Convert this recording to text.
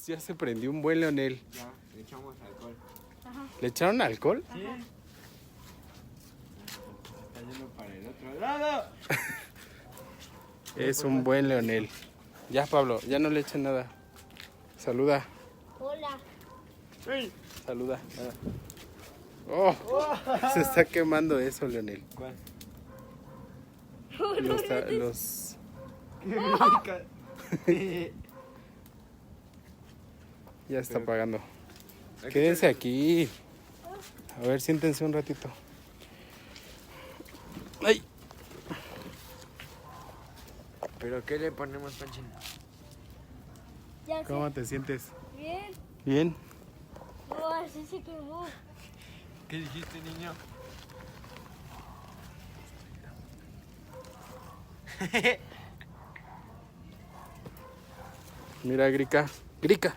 Ya se prendió un buen Leonel. Ya, le echamos alcohol. Ajá. ¿Le echaron alcohol? Sí. Se está yendo para el otro lado. Es un buen Leonel. Ya, Pablo, ya no le echen nada. Saluda, Hola. ¡Ey! saluda. Oh, se está quemando eso, Leonel. ¿Cuál? Los... ¡Qué rica! Ya está apagando. Quédense aquí. A ver, siéntense un ratito. ¡Ay! ¿Pero qué le ponemos, Panchín? Ya sé. ¿Cómo te sientes? Bien. ¿Bien? No, así se quemó. ¿Qué dijiste, niño? Mira, Grica. Grica.